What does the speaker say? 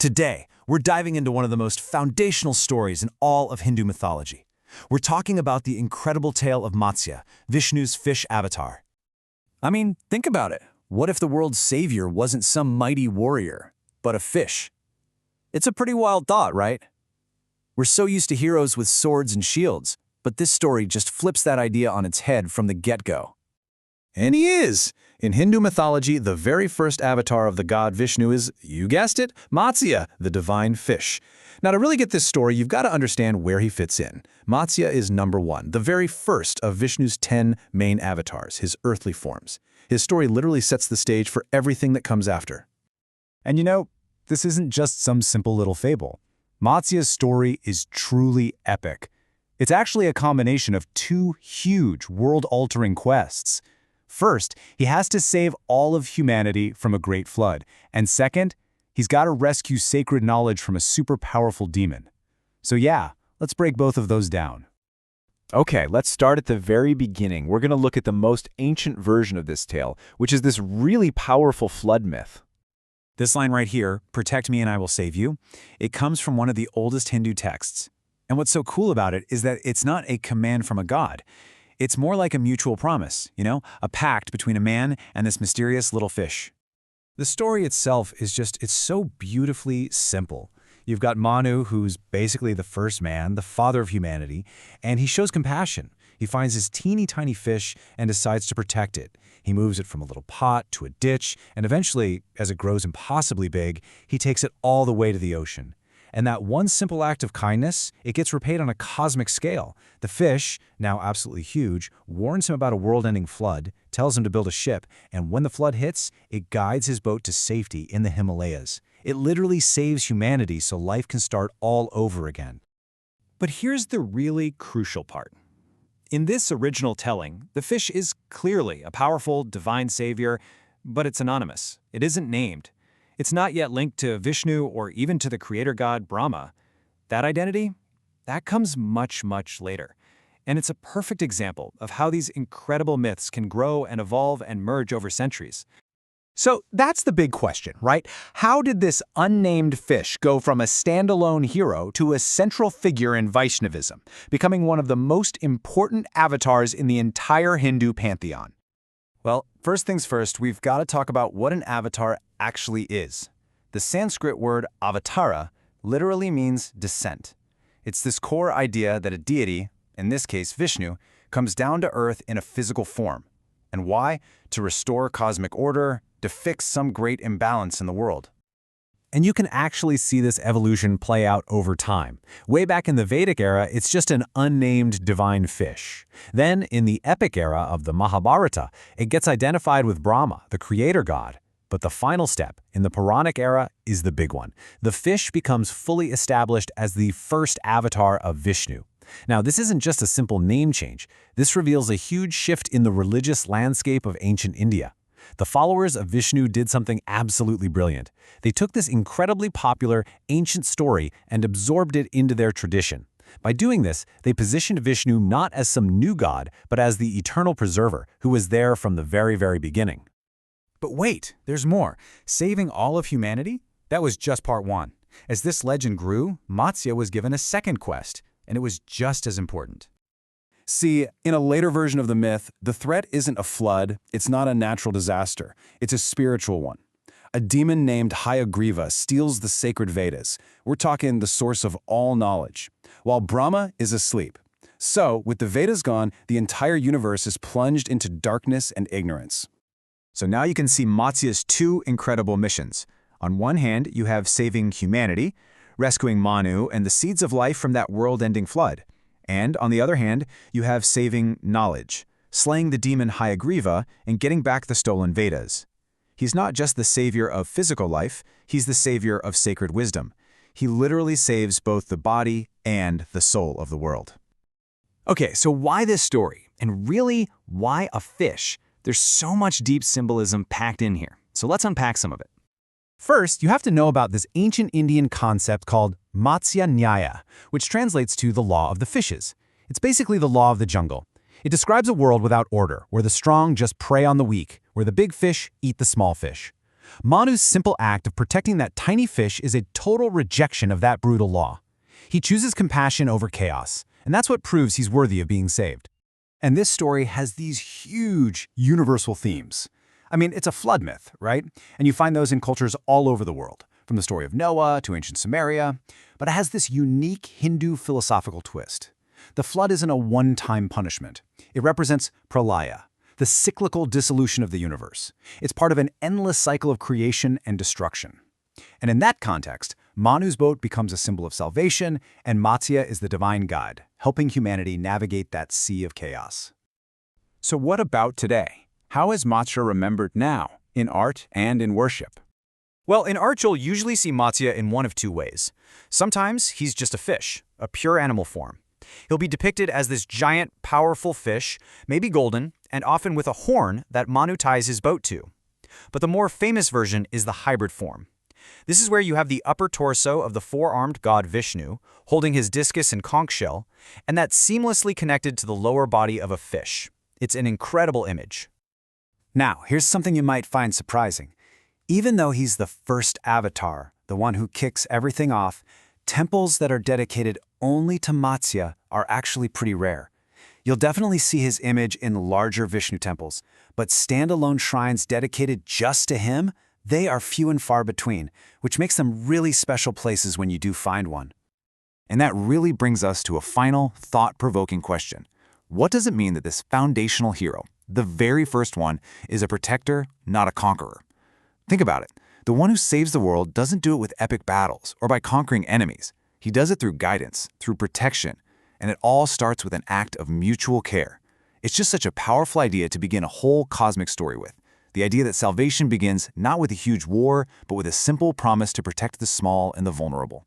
Today, we're diving into one of the most foundational stories in all of Hindu mythology. We're talking about the incredible tale of Matsya, Vishnu's fish avatar. I mean, think about it. What if the world's savior wasn't some mighty warrior, but a fish? It's a pretty wild thought, right? We're so used to heroes with swords and shields, but this story just flips that idea on its head from the get-go. And he is! In Hindu mythology, the very first avatar of the god Vishnu is, you guessed it, Matsya, the divine fish. Now, to really get this story, you've got to understand where he fits in. Matsya is number one, the very first of Vishnu's 10 main avatars, his earthly forms. His story literally sets the stage for everything that comes after. And you know, this isn't just some simple little fable. Matsya's story is truly epic. It's actually a combination of two huge world-altering quests. First, he has to save all of humanity from a great flood. And second, he's got to rescue sacred knowledge from a super powerful demon. So yeah, let's break both of those down. Okay, let's start at the very beginning. We're going to look at the most ancient version of this tale, which is this really powerful flood myth. This line right here, "Protect me and I will save you," it comes from one of the oldest Hindu texts. And what's so cool about it is that it's not a command from a god. It's more like a mutual promise, a pact between a man and this mysterious little fish. The story itself is it's so beautifully simple. You've got Manu, who's basically the first man, the father of humanity, and he shows compassion. He finds this teeny tiny fish and decides to protect it. He moves it from a little pot to a ditch, and eventually, as it grows impossibly big, he takes it all the way to the ocean. And that one simple act of kindness, it gets repaid on a cosmic scale. The fish, now absolutely huge, warns him about a world-ending flood, tells him to build a ship, and when the flood hits, it guides his boat to safety in the Himalayas. It literally saves humanity so life can start all over again. But here's the really crucial part. In this original telling, the fish is clearly a powerful, divine savior, but it's anonymous. It isn't named. It's not yet linked to Vishnu or even to the creator god Brahma. That identity, that comes much, much later. And it's a perfect example of how these incredible myths can grow and evolve and merge over centuries. So that's the big question, right? How did this unnamed fish go from a standalone hero to a central figure in Vaishnavism, becoming one of the most important avatars in the entire Hindu pantheon? Well, first things first, we've got to talk about what an avatar actually is. The Sanskrit word avatara literally means descent. It's this core idea that a deity, in this case Vishnu, comes down to earth in a physical form. And why? To restore cosmic order, to fix some great imbalance in the world. And you can actually see this evolution play out over time. Way back in the Vedic era, it's just an unnamed divine fish. Then, in the epic era of the Mahabharata, it gets identified with Brahma, the creator god. But the final step, in the Puranic era, is the big one. The fish becomes fully established as the first avatar of Vishnu. Now, this isn't just a simple name change. This reveals a huge shift in the religious landscape of ancient India. The followers of Vishnu did something absolutely brilliant. They took this incredibly popular, ancient story and absorbed it into their tradition. By doing this, they positioned Vishnu not as some new god, but as the eternal preserver who was there from the very, very beginning. But wait, there's more. Saving all of humanity? That was just part one. As this legend grew, Matsya was given a second quest, and it was just as important. See, in a later version of the myth, the threat isn't a flood, it's not a natural disaster, it's a spiritual one. A demon named Hayagriva steals the sacred Vedas. We're talking the source of all knowledge, while Brahma is asleep. So, with the Vedas gone, the entire universe is plunged into darkness and ignorance. So now you can see Matsya's two incredible missions. On one hand, you have saving humanity, rescuing Manu and the seeds of life from that world-ending flood. And on the other hand, you have saving knowledge, slaying the demon Hayagriva and getting back the stolen Vedas. He's not just the savior of physical life, he's the savior of sacred wisdom. He literally saves both the body and the soul of the world. Okay, so why this story? And really, why a fish? There's so much deep symbolism packed in here. So let's unpack some of it. First, you have to know about this ancient Indian concept called Matsya Nyaya, which translates to the law of the fishes. It's basically the law of the jungle. It describes a world without order, where the strong just prey on the weak, where the big fish eat the small fish. Manu's simple act of protecting that tiny fish is a total rejection of that brutal law. He chooses compassion over chaos, and that's what proves he's worthy of being saved. And this story has these huge universal themes. I mean, it's a flood myth, right? And you find those in cultures all over the world, from the story of Noah to ancient Sumeria, but it has this unique Hindu philosophical twist. The flood isn't a one-time punishment. It represents pralaya, the cyclical dissolution of the universe. It's part of an endless cycle of creation and destruction. And in that context, Manu's boat becomes a symbol of salvation, and Matsya is the divine guide, helping humanity navigate that sea of chaos. So what about today? How is Matsya remembered now, in art and in worship? Well, in art you'll usually see Matsya in one of two ways. Sometimes he's just a fish, a pure animal form. He'll be depicted as this giant, powerful fish, maybe golden, and often with a horn that Manu ties his boat to. But the more famous version is the hybrid form. This is where you have the upper torso of the four-armed god Vishnu, holding his discus and conch shell, and that's seamlessly connected to the lower body of a fish. It's an incredible image. Now, here's something you might find surprising. Even though he's the first avatar, the one who kicks everything off, temples that are dedicated only to Matsya are actually pretty rare. You'll definitely see his image in larger Vishnu temples, but standalone shrines dedicated just to him, they are few and far between, which makes them really special places when you do find one. And that really brings us to a final, thought-provoking question. What does it mean that this foundational hero, the very first one, is a protector, not a conqueror? Think about it. The one who saves the world doesn't do it with epic battles or by conquering enemies. He does it through guidance, through protection, and it all starts with an act of mutual care. It's just such a powerful idea to begin a whole cosmic story with. The idea that salvation begins not with a huge war, but with a simple promise to protect the small and the vulnerable.